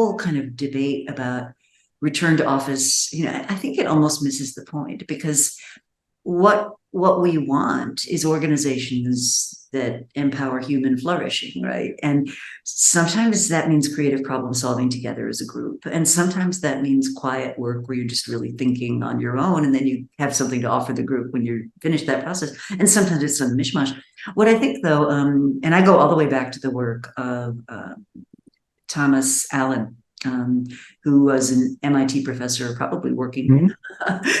whole kind of debate about return to office, I think it almost misses the point, because what we want is organizations that empower human flourishing, right? And sometimes that means creative problem solving together as a group, and sometimes that means quiet work where you're just really thinking on your own, and then you have something to offer the group when you're finished that process. And sometimes it's some mishmash. What I think, though, and I go all the way back to the work of Thomas Allen, who was an MIT professor, probably working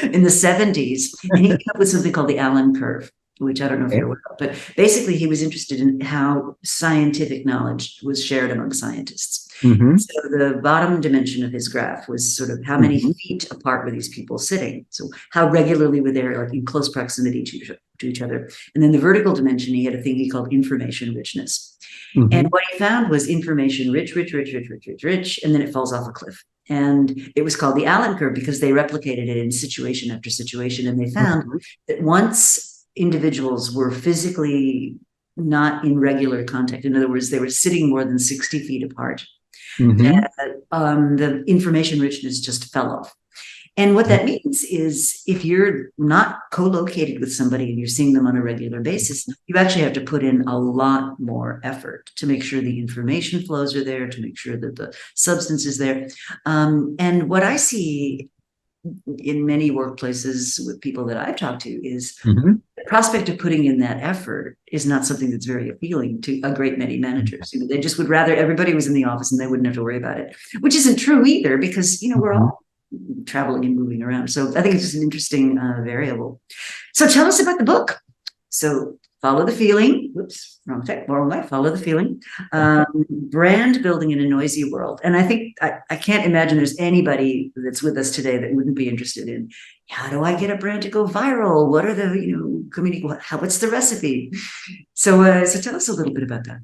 in the 70s. And he came up with something called the Allen curve, which I don't know if you're aware of, but basically he was interested in how scientific knowledge was shared among scientists. Mm-hmm. So the bottom dimension of his graph was sort of how many feet apart were these people sitting? So how regularly were they, like, in close proximity to each other? And then the vertical dimension, he had a thing he called information richness. And what he found was information rich, rich, rich, rich, rich, rich, rich, and then it falls off a cliff. And it was called the Allen curve because they replicated it in situation after situation. And they found that once individuals were physically not in regular contact, in other words, they were sitting more than 60 feet apart, that the information richness just fell off. And what that means is if you're not co-located with somebody and you're seeing them on a regular basis, you actually have to put in a lot more effort to make sure the information flows are there, to make sure that the substance is there. And what I see in many workplaces with people that I've talked to is the prospect of putting in that effort is not something that's very appealing to a great many managers. They just would rather everybody was in the office and they wouldn't have to worry about it, which isn't true either, because, we're all traveling and moving around. So I think it's just an interesting variable. So tell us about the book. So Follow the Feeling. Whoops, wrong way. Follow the Feeling. Brand building in a noisy world. And I think I can't imagine there's anybody that's with us today that wouldn't be interested in, how do I get a brand to go viral? What are the community? What's the recipe? So tell us a little bit about that.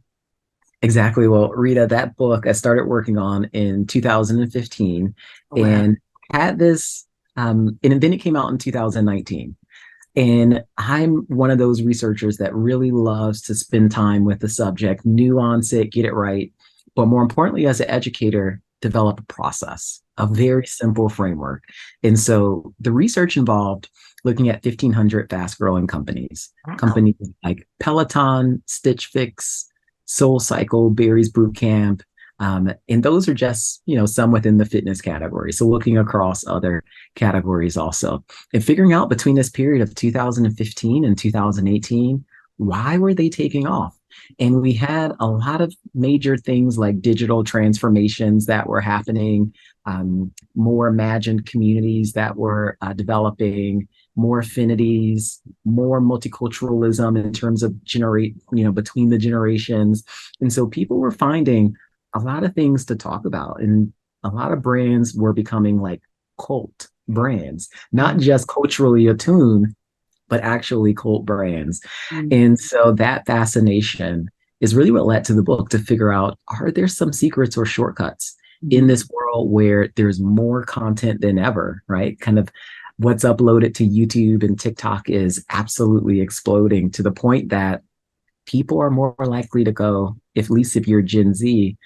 Exactly. Well, Rita, that book I started working on in 2015, and had this, and then it came out in 2019. And I'm one of those researchers that really loves to spend time with the subject, nuance it, get it right. But more importantly, as an educator, develop a process, a very simple framework. And so the research involved looking at 1,500 fast-growing companies, companies like Peloton, Stitch Fix, SoulCycle, Barry's Bootcamp. And those are just, some within the fitness category. So looking across other categories also, and figuring out between this period of 2015 and 2018, why were they taking off? And we had a lot of major things like digital transformations that were happening, more imagined communities that were developing, more affinities, more multiculturalism in terms of between the generations. And so people were finding a lot of things to talk about, and a lot of brands were becoming like cult brands, not just culturally attuned, but actually cult brands. And so that fascination is really what led to the book, to figure out, are there some secrets or shortcuts in this world where there's more content than ever, right? Kind of what's uploaded to YouTube and TikTok is absolutely exploding, to the point that people are more likely to go, at least if you're Gen Z,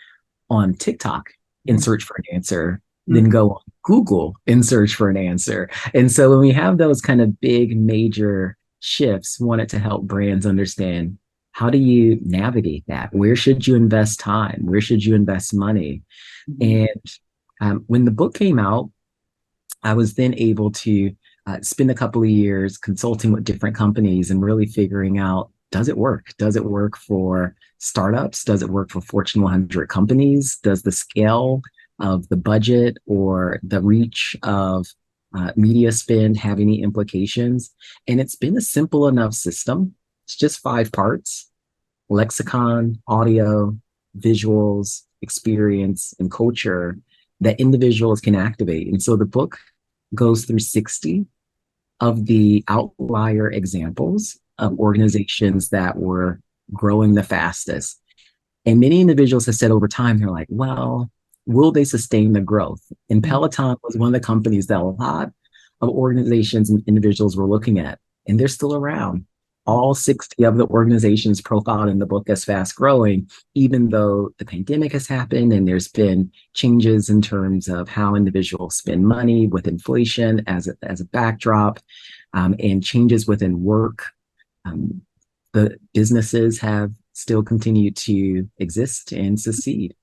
on TikTok and search for an answer than go on Google and search for an answer. And so when we have those kind of big major shifts, wanted to help brands understand, how do you navigate that? Where should you invest time? Where should you invest money? And when the book came out, I was then able to spend a couple of years consulting with different companies and really figuring out, does it work? Does it work for startups? Does it work for Fortune 100 companies? Does the scale of the budget or the reach of media spend have any implications? And it's been a simple enough system. It's just 5 parts: lexicon, audio, visuals, experience, and culture that individuals can activate. And so the book goes through 60 of the outlier examples of organizations that were growing the fastest. And many individuals have said over time, they're like, well, will they sustain the growth? And Peloton was one of the companies that a lot of organizations and individuals were looking at, and they're still around. all 60 of the organizations profiled in the book as fast growing, even though the pandemic has happened and there's been changes in terms of how individuals spend money with inflation as a backdrop, and changes within work. The businesses have still continued to exist and succeed.